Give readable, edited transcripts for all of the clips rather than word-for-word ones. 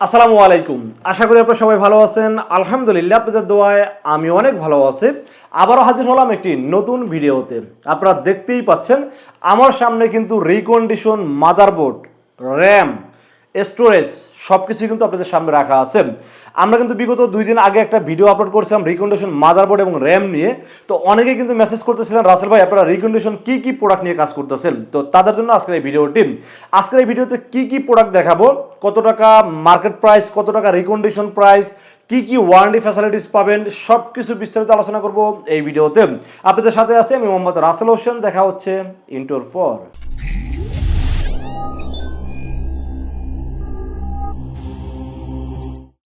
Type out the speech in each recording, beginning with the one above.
আসসালামু আলাইকুম। আশা করি আপনারা সবাই ভালো আছেন। আলহামদুলিল্লাহ আপনাদের দোয়ায় আমি অনেক ভালো আছি। আবারও হাজির হলাম একটি নতুন ভিডিওতে। আপনারা দেখতেই পাচ্ছেন আমার সামনে কিন্তু রিকন্ডিশন মাদারবোর্ড, র্যাম, স্টোরেজ সবকিছু কিন্তু আপনাদের সামনে রাখা আছে। আমরা কিন্তু বিগত 2 দিন আগে একটা ভিডিও আপলোড করেছিলাম রিকন্ডিশন মাদারবোর্ড এবং র্যাম নিয়ে। তো অনেকেই কিন্তু মেসেজ করতেছিলেন রাসেল ভাই আপনারা রিকন্ডিশন কি প্রোডাক্ট নিয়ে কাজ করতেছেন। তো তাদের জন্য আজকের এই ভিডিওটি। আজকের এই ভিডিওতে কি প্রোডাক্ট দেখাবো, কত টাকা মার্কেট প্রাইস, কত টাকা রিকন্ডিশন প্রাইস, কি ওয়ারেন্টি ফ্যাসিলিটিস পাবেন, সব কিছু বিস্তারিত আলোচনা করব এই ভিডিওতে। আপনাদের সাথে আছে আমি মোহাম্মদ রাসেল হোসেন। দেখা হচ্ছে ইন্টোর পর।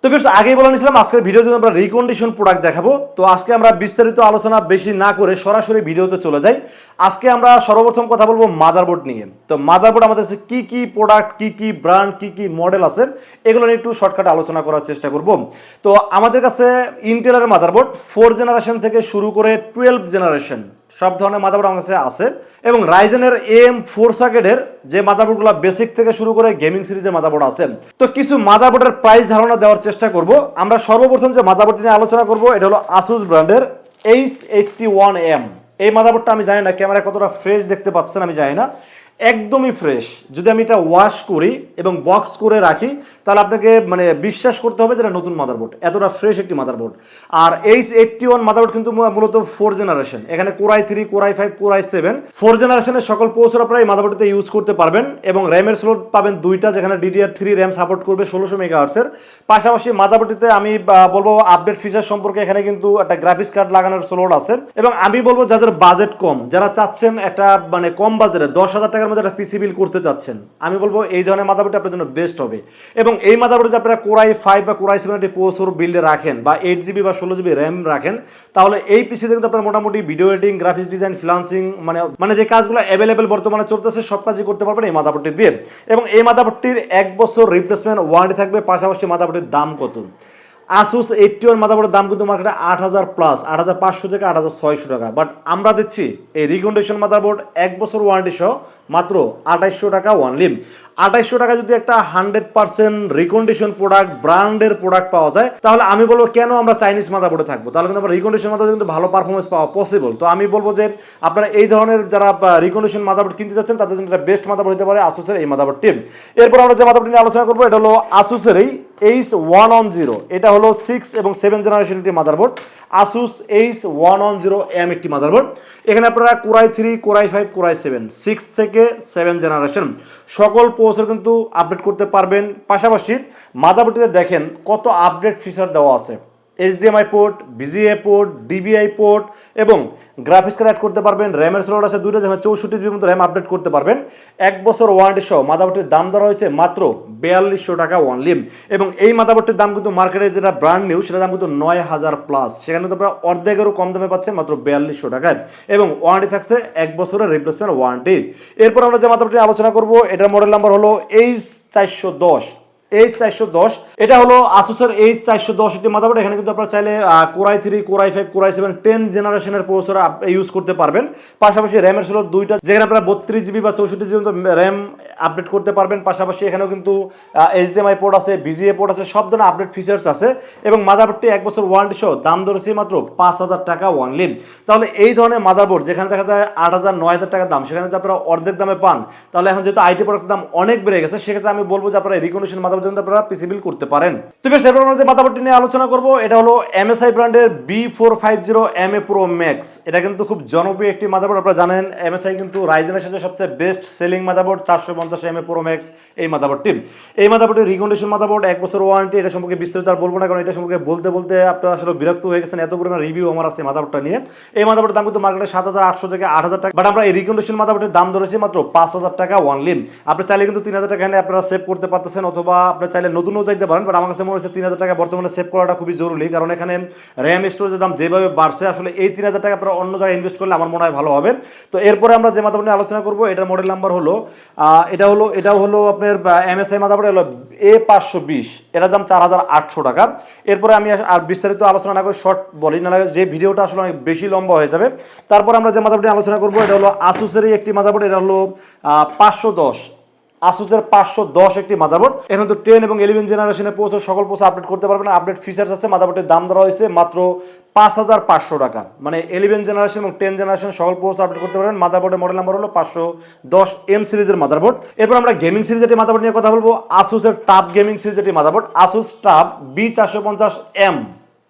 তো বেশ আগেই বলে নিয়েছিলাম আজকের ভিডিওতে আমরা রিকন্ডিশন প্রোডাক্ট দেখাবো। তো আজকে আমরা বিস্তারিত আলোচনা বেশি না করে সরাসরি ভিডিওতে চলে যাই। আজকে আমরা সর্বপ্রথম কথা বলবো মাদারবোর্ড নিয়ে। তো মাদারবোর্ড আমাদের কাছে কি প্রোডাক্ট, কি ব্র্যান্ড, কি মডেল আছে এগুলো নিয়ে একটু শর্টকাটে আলোচনা করার চেষ্টা করব। তো আমাদের কাছে ইন্টেলের মাদারবোর্ড 4 জেনারেশন থেকে শুরু করে 12 জেনারেশন সব ধরনের মাদারবোর্ড আমার কাছে আছে। এবং রাইজেনের AM4 সার্কিটের যে মাদারবোর্ডগুলো বেসিক থেকে শুরু করে গেমিং সিরিজের মাদারবোর্ড আছে। তো কিছু মাদারবোর্ডের প্রাইস ধারণা দেওয়ার চেষ্টা করব। আমরা সর্বপ্রথম যে মাদারবোর্ডটি নিয়ে আলোচনা করব এটা হলো আসুস ব্র্যান্ডের H81M। এই মাদারবোর্ডটা আমি জানি না ক্যামেরায় কতটা ফ্রেশ দেখতে পাচ্ছেন, আমি জানি না, একদমই ফ্রেশ। যদি আমি এটা ওয়াশ করি এবং বক্স করে রাখি তাহলে আপনাকে বিশ্বাস করতে হবে যে এটা নতুন মাদারবোর্ড, এতটা ফ্রেশ একটি মাদারবোর্ড। আর H81 মাদারবোর্ড কিন্তু মূলত 4 জেনারেশন। এখানে Core i3, Core i5, Core i7 4 জেনারেশনের সকল প্রসেসর আপনারা এই মাদারবোর্ডটিতে ইউজ করতে পারবেন। এবং র্যামের স্লট পাবেন 2টা, যেখানে DDR3 র্যাম সাপোর্ট করবে 1600 মেগাহার্টজের। পাশাপাশি মাদারবোর্ডটিতে আমি বলবো আপডেট ফিচার সম্পর্কে এখানে কিন্তু একটা গ্রাফিক্স কার্ড লাগানোর স্লট আছে। এবং আমি বলবো যাদের বাজেট কম, যারা চাচ্ছেন একটা কম বাজেটে 10,000 টাকার মধ্যে একটা পিসি বিল করতে চাচ্ছেন, আমি বলবো এই ধরনের মাদারবোর্ড আপনার জন্য বেস্ট হবে। এবং এই মাদারবোর্ডে যদি আপনারা Core i5 বা Core i7 প্রসেসর বিল্ডে রাখেন বা 8GB বা 16GB র্যাম রাখেন, তাহলে এই পিসিতে কিন্তু আপনারা মোটামুটি video editing, graphics design, freelancing মানে যে কাজগুলো অ্যাভেলেবেল বর্তমানে চলতেছে সব কাজই করতে পারবেন এই মাদারবোর্ডটি দিয়ে। এবং এই মাদারবোর্ডটির 1 বছর রিপ্লেসমেন্ট ওয়ারেন্টি থাকবে। পাশাপাশি মাদারবোর্ডের দাম কত? আসুস 81 মাদারবোর্ডের দাম কিন্তু মার্কেটে 8,000 প্লাস, 8,500 থেকে 8,600 টাকা। বাট আমরা দিচ্ছি এই রিকন্ডিশন মাদারবোর্ড 1 বছর ওয়ারেন্টি সহ মাত্র 2800 টাকা ওয়ানলি। 2800 টাকা যদি একটা 100% রিকন্ডিশন প্রোডাক্ট, ব্র্যান্ডের প্রোডাক্ট পাওয়া যায়, তাহলে আমি বলবো কেন আমরা চাইনিজ মাদারবোর্ডে থাকবো? তাহলে কিন্তু আমরা রিকন্ডিশন মাদারবোর্ডে কিন্তু ভালো পারফরমেন্স পাওয়া পসিবল। তো আমি বলবো যে আপনারা এই ধরনের যারা রিকন্ডিশন মাদারবোর্ড কিনতে যাচ্ছেন তাদের জন্য একটা বেস্ট মাদারবোর্ড হতে পারে আসুসের এই মাদারবোর্ডটি। এরপর আমরা যে মাদারবোর্ড নিয়ে আলোচনা করবো এটা হলো আসুসের এই H110। এটা হলো 6 এবং 7 জেনারেশন একটি মাদারবোর্ড। আসুস H110M একটি মাদারবোর্ড। এখানে আপনারা Core i3, Core i5, Core i7 6 থেকে 7 জেনারেশন সকল প্রসেসর কিন্তু আপডেট করতে পারবেন। পাশাপাশি মাদারবোর্ডটিতে দেখেন কত আপডেট ফিচার দেওয়া আছে। HDMI port, VGA port, DVI port এবং গ্রাফিক্স কার্ড অ্যাড করতে পারবেন। র্যামের স্লট আছে 2টা, যেখানে 64GB মতো র্যাম আপডেট করতে পারবেন। 1 বছর ওয়ারেন্টি সহ মাদারবোর্ডটির দাম ধরা হয়েছে মাত্র 4200 টাকা ওয়ানলি। এবং এই মাদারবোর্ডটির দাম কিন্তু মার্কেটে যেটা ব্র্যান্ড নিউ সেটার দাম কিন্তু 9000 প্লাস, সেখানে তো আপনারা অর্ধেকেরও কম দামে পাচ্ছেন মাত্র 4200 টাকায়। এবং ওয়ারেন্টি থাকছে 1 বছরের রিপ্লেসমেন্ট ওয়ারেন্টি। এরপর আমরা যে মাদারবোর্ডটি আলোচনা করবো এটার মডেল নাম্বার হলো H410। H410 এটা হলো আসুসের H410 একটি মাদারবোর্ড। এখানে কিন্তু আপনারা চাইলে Core i3, Core i5, Core i7 10 জেনারেশনের প্রসেসর ইউজ করতে পারবেন। পাশাপাশি র্যামের স্লট 2টা, যেখানে আপনারা 32GB বা 64GB মতো র্যাম আপডেট করতে পারবেন। পাশাপাশি এখানেও কিন্তু HDMI পোর্ট আছে, VGA পোর্ট আছে, সব ধরনের আপডেট ফিচার্স আছে। এবং মাদারবোর্ডটি 1 বছর ওয়ারেন্টি সহ দাম ধরেছে মাত্র 5000 টাকা ওয়ানলি। তাহলে এই ধরনের মাদারবোর্ড যেখানে দেখা যায় 8000, 9000 টাকা দাম, সেখানে যদি আপনারা অর্ধেক দামে পান, তাহলে এখন যেহেতু আইটি প্রোডাক্টের দাম অনেক বেড়ে গেছে, সেক্ষেত্রে আমি বলবো যে আপনারা রিকন্ডিশন মাদারবোর্ড আপনারা পিসি বিল করতে পারেন। তো বেশ এবার আমরা যে মাদারবোর্ডটি নিয়ে আলোচনা করব এটা হলো MSI ব্র্যান্ডের B450MA Pro Max। এটা কিন্তু খুব জনপ্রিয় একটি মাদারবোর্ড। আপনারা জানেন MSI কিন্তু রাইজেনের সাথে সবচেয়ে best selling motherboard 450MA Pro Max এই মাদারবোর্ডটি। এই মাদারবোর্ডের রিকন্ডিশন মাদারবোর্ড 1 বছর ওয়ারেন্টি। এটা সম্পর্কে বিস্তারিত আর বলবো না, কারণ এটা সম্পর্কে বলতে আপনারা আসলে বিরক্ত হয়ে গেছেন, এত পরিমাণ রিভিউ আমার আছে মাদারবোর্ডটা নিয়ে। এই মাদারবোর্ডের দাম কিন্তু মার্কেটে 7800 থেকে 8000 টাকা, বাট আমরা এই রিকন্ডিশন মাদারবোর্ডের দাম ধরেছি মাত্র 5000 টাকা ওয়ানলি। আপনি চাইলে কিন্তু 3000 টাকা এখানে আপনারা সেভ করতে পারতেছেন, অথবা আপনি চাইলে নতুনও চাইতে পারেন। বাট আমার কাছে মনে হচ্ছে 3000 টাকা বর্তমানে সেভ করাটা খুবই জরুরি, কারণ এখানে র্যাম স্টোরেজের দাম যেভাবে বাড়ছে, আসলে এই 3000 টাকা আপনারা অন্য জায়গায় ইনভেস্ট করলে আমার মনে হয় ভালো হবে। তো এরপরে আমরা যে মাদারবোর্ড নিয়ে আলোচনা করবো এটার মডেল নাম্বার হলো এটাও হলো আপনার MSI মাদারবোর্ড হলো A520। এটার দাম 4800 টাকা। এরপরে আমি আর বিস্তারিত আলোচনা না করে শর্ট বলি, না যে ভিডিওটা আসলে অনেক বেশি লম্বা হয়ে যাবে। তারপর আমরা যে মাদারবোর্ড নিয়ে আলোচনা করবো এটা হলো আসুসেরই একটি মাদারবোর্ড। এটা হলো 510 আসুসের 510 একটি মাদারবোর্ড। এখন তো 10 এবং 11 জেনারেশনে পৌঁছে সকল পৌঁছে আপডেট করতে পারবেন। আপডেট ফিচার্স আছে। মাদারবোর্ডের দাম ধরা হয়েছে মাত্র 5500 টাকা, মানে 11 জেনারেশন এবং 10 জেনারেশন সকল পৌঁছে আপডেট করতে পারবেন। মাদারবোর্ডের মডেল নাম্বার হলো 510M সিরিজের মাদারবোর্ড। এরপর আমরা গেমিং সিরিজের একটি মাদারবোর্ড নিয়ে কথা বলবো, আসুসের টাফ গেমিং সিরিজের একটি motherboard, Asus tough B450M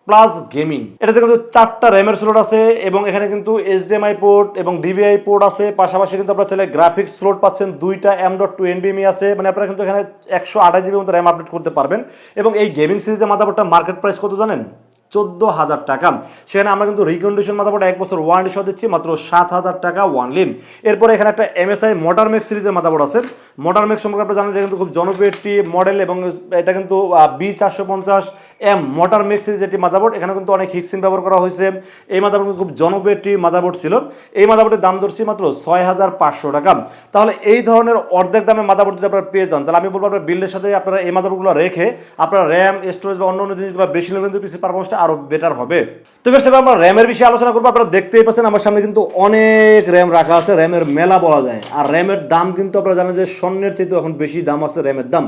plus gaming. এটাতে কিন্তু 4টা র্যামের স্লট আছে এবং এখানে কিন্তু HDMI পোর্ট এবং DVI পোর্ট আছে। পাশাপাশি কিন্তু আপনারা চাইলে গ্রাফিক্স স্লট পাচ্ছেন, 2টা M.2 NVMe আছে, মানে আপনারা কিন্তু এখানে 128 GB মতো র্যাম আপডেট করতে পারবেন। এবং এই গেমিং সিরিজের মাদারবোর্ডটা মার্কেট প্রাইস কত জানেন? 14,000 টাকা। সেখানে আমরা কিন্তু রিকন্ডিশন মাদারবোর্ড 1 বছর ওয়ারেন্টি সহ দিচ্ছি মাত্র 7,000 টাকা ওয়ানলি। এরপরে এখানে একটা MSI মোটরম্যাক্স সিরিজের মাদারবোর্ড আছে। মোটরম্যাক্স সম্পর্কে আপনারা জানেন, এটা কিন্তু খুব জনপ্রিয় একটি মডেল এবং এটা কিন্তু B450M মোটরম্যাক্স সিরিজের একটি মাদারবোর্ড। এখানে কিন্তু অনেক হিটসিন ব্যবহার করা হয়েছে। এই মাদারবোর্ড খুব জনপ্রিয় একটি মাদারবোর্ড ছিল। এই মাদারবোর্ডের দাম ধরছি মাত্র 6,500 টাকা। তাহলে এই ধরনের অর্ধেক দামে মাদারবোর্ড যদি আপনারা পেয়ে যান, তাহলে আমি বলবো আপনার বিল্ডের সাথে আপনারা এই মাদারবোর্ডগুলো রেখে আপনারা র্যাম, স্টোরেজ বা অন্য অন্য জিনিসগুলো বেশি নিলে কিন্তু পিসি পারফরম্যান্সটা আরো বেটার হবে। তো সেটা আমরা র্যামের বিষয়ে আলোচনা করবো। আপনারা দেখতেই পাচ্ছেন আমার সামনে কিন্তু অনেক র্যাম রাখা আছে, র্যামের মেলা বলা যায়। আর র্যামের দাম কিন্তু আপনারা জানেন যে স্বর্ণের চেয়ে এখন বেশি দাম আছে র্যামের দাম।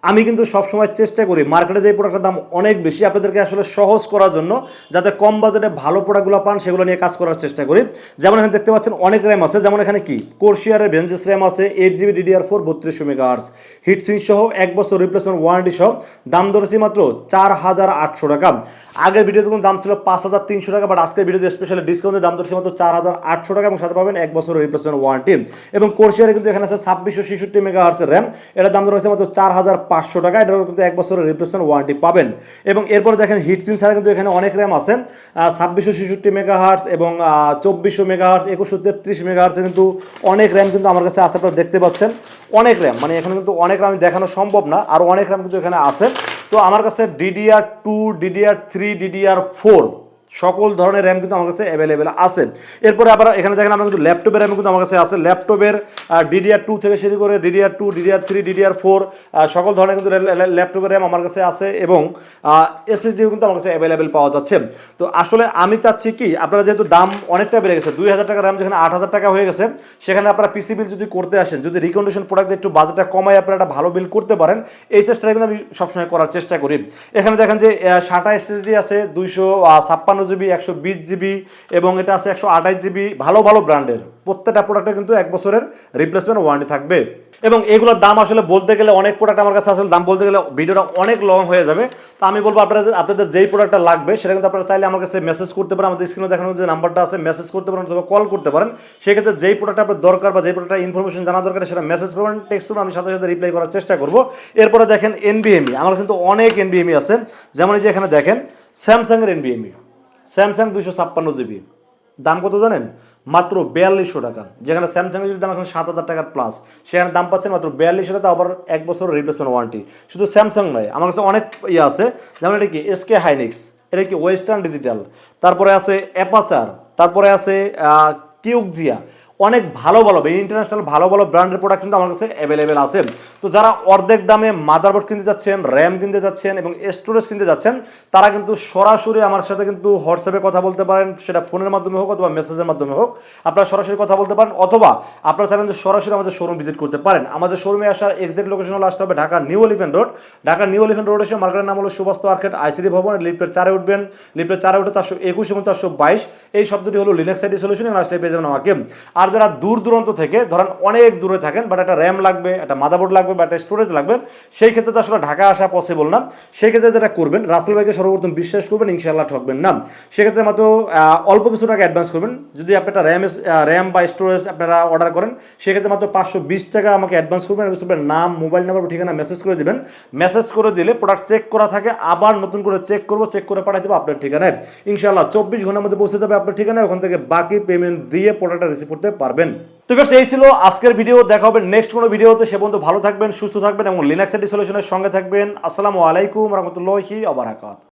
আমি কিন্তু সবসময় চেষ্টা করি মার্কেটে যে প্রোডাক্টের দাম অনেক বেশি, আপনাদেরকে আসলে সহজ করার জন্য, যাতে কম বাজেটে ভালো প্রোডাক্টগুলো পান সেগুলো নিয়ে কাজ করার চেষ্টা করি। যেমন এখানে দেখতে পাচ্ছেন অনেক র্যাম আছে, যেমন এখানে কি কোর্সিয়ারের ভেঞ্জেস র্যাম আছে 8GB DDR4 3200 MHz হিটসিং সহ 1 বছর রিপ্লেসমেন্ট ওয়ারেন্টি সহ। দাম ধরেছি মাত্র 4,800 টাকা। আগের ভিডিওতে দাম ছিল 5,300 টাকা, বাট আজকের ভিডিওতে স্পেশালি ডিসকাউন্টের দাম ধরেছি মাত্র 4,800 টাকা এবং সাথে পাবেন 1 বছরের রিপ্লেসমেন্ট ওয়ারেন্টি। এবং কোর্সিয়ারে কিন্তু এখানে আছে 2666 MHz র্যাম, এটার দাম ধরেছে মাত্র 4,500 টাকা। এটার কিন্তু 1 বছরের রিপ্লেসমেন্ট ওয়ারেন্টি পাবেন। এবং এরপরে দেখেন হিটসিং ছাড়া কিন্তু এখানে অনেক র্যাম আছে 2666 MHz এবং 2400 MHz 2133 MHz কিন্তু অনেক র্যাম কিন্তু আমার কাছে আছে। আপনারা দেখতে পাচ্ছেন অনেক র্যাম, মানে এখানে কিন্তু অনেক র্যাম দেখানো সম্ভব না, আরও অনেক র্যাম কিন্তু এখানে আছে। তো আমার কাছে DDR2, DDR3, DDR4 সকল ধরনের র্যাম কিন্তু আমার কাছে অ্যাভেলেবেল আছে। এরপরে আবার এখানে দেখেন আমরা কিন্তু ল্যাপটপের র্যাম কিন্তু আমার কাছে আছে। ল্যাপটপের DDR2 থেকে শুরু করে DDR2, DDR3, DDR4 সকল ধরনের কিন্তু ল্যাপটপের র্যাম আমার কাছে আছে এবং SSDও কিন্তু আমার কাছে অ্যাভেলেবেল পাওয়া যাচ্ছে। তো আসলে আমি চাচ্ছি কি, আপনারা যেহেতু দাম অনেকটা বেড়ে গেছে, 2,000 টাকা র্যাম যেখানে 8,000 টাকা হয়ে গেছে, সেখানে আপনারা পিসি বিল যদি করতে আসেন, যদি রিকন্ডিশন প্রোডাক্ট একটু বাজেটটা কমায় আপনারা একটা ভালো বিল করতে পারেন, এই চেষ্টাটা কিন্তু আমি সবসময় করার চেষ্টা করি। এখানে দেখেন যে SATA SSD আছে 256GB, 120GB এবং এটা আছে 128GB, ভালো ভালো ব্র্যান্ডের। প্রত্যেকটা প্রোডাক্টে কিন্তু 1 বছরের রিপ্লেসমেন্ট ওয়ারেন্টি থাকবে। এবং এগুলোর দাম আসলে বলতে গেলে, অনেক প্রোডাক্ট আমার কাছে আসলে দাম বলতে গেলে ভিডিওটা অনেক লং হয়ে যাবে। তো আমি বলবো আপনাদের যেই প্রোডাক্টটা লাগবে সেটা কিন্তু আপনারা চাইলে আমার কাছে মেসেজ করতে পারেন, আমাদের স্ক্রিনে দেখানো যে নাম্বারটা আছে মেসেজ করতে পারেন অথবা কল করতে পারেন। সেক্ষেত্রে যেই প্রোডাক্ট আপনার দরকার বা যেই প্রোডাক্টটা ইনফরমেশন জানা দরকার সেটা মেসেজ করবেন, টেক্সট করবেন, আমি সাথে সাথে রিপ্লাই করার চেষ্টা করবো। এরপরে দেখেন NVMe, আমার কাছে কিন্তু অনেক NVMe আছে। যেমন এই যে এখানে দেখেন স্যামসাংয়ের NVMe, স্যামসাং 256GB, দাম কত জানেন? মাত্র 4,200 টাকা। যেখানে স্যামসাংয়ের যদি দাম এখন 7,000 টাকার প্লাস, সেখানে দাম পাচ্ছেন মাত্র 4,200 টাকা, আবার 1 বছরের রিপ্লেসমেন্ট ওয়ারেন্টি। শুধু স্যামসাং নয়, আমার কাছে অনেক আছে, যেমন এটা কি SK হাইনিক্স, এটা কি ওয়েস্টার্ন ডিজিটাল, তারপরে আছে অ্যাপাচার, তারপরে আছে কিউকজিয়া। অনেক ভালো ভালো ইন্টারন্যাশনাল ভালো ভালো ব্র্যান্ডের প্রোডাক্ট কিন্তু আমার কাছে অ্যাভেলেবেল আছে। তো যারা অর্ধেক দামে মাদারবোর্ড কিনতে যাচ্ছেন, র্যাম কিনতে যাচ্ছেন এবং স্টোরেজ কিনতে যাচ্ছেন, তারা কিন্তু সরাসরি আমার সাথে কিন্তু হোয়াটসঅ্যাপে কথা বলতে পারেন, সেটা ফোনের মাধ্যমে হোক অথবা মেসেজের মাধ্যমে হোক, আপনারা সরাসরি কথা বলতে পারেন। অথবা আপনারা চাইলেন যে সরাসরি আমাদের শোরুম ভিজিট করতে পারেন। আমাদের শোরুমে আসার এক্সাক্ট লোকেশন হলো আসতে হবে Dhaka new elephant road. Dhaka new elephant road এসে মার্কেটের নাম হলো সুবাস্ত আর্কেড আইসিডি ভবন, লিফটের 4-এ উঠবেন। লিফটের 4-এ উঠে 421 এবং 422 এই শব্দটি হলো লিনাক্স আইডি সলিউশন, আসলে পেয়ে যাবেন আমাকে। আর যারা দূর দূরান্ত থেকে ধরেন অনেক দূরে থাকেন, বাট একটা র্যাম লাগবে, একটা মাদারবোর্ড লাগবে বা একটা স্টোরেজ লাগবে, সেই ক্ষেত্রে তো আসলে ঢাকা আসা পসিবল না। সেই ক্ষেত্রে যেটা করবেন, রাসেল ভাইকে সর্বপ্রথম বিশ্বাস করবেন, ইনশাআল্লাহ ঠকবেন না। সেক্ষেত্রে মাত্র অল্প কিছু টাকা অ্যাডভান্স করবেন। যদি আপনি একটা র্যাম বা স্টোরেজ আপনারা অর্ডার করেন, সেক্ষেত্রে মাত্র 520 টাকা আমাকে অ্যাডভান্স করবেন। নাম, মোবাইল নাম্বার, ঠিকানা মেসেজ করে দেবেন। মেসেজ করে দিলে প্রোডাক্ট চেক করা থাকে, আবার নতুন করে চেক করবো, চেক করে পাঠিয়ে দেবো আপনার ঠিকানায়। ইনশাআল্লাহ 24 ঘন্টার মধ্যে পৌঁছে যাবে আপনার ঠিকানায়। ওখান থেকে বাকি পেমেন্ট দিয়ে প্রোডাক্টটা রিসিভ করতে পারবেন। তো এই ছিল আজকের ভিডিও। দেখা হবে নেক্সট কোনো ভিডিওতে। সে পর্যন্ত ভালো থাকবেন, সুস্থ থাকবেন এবং লিনাক্স আইডি সলিউশনের সঙ্গে থাকবেন। আসসালামু আলাইকুম রহমতুল্লাহি ওয়া বারাকাতুহু।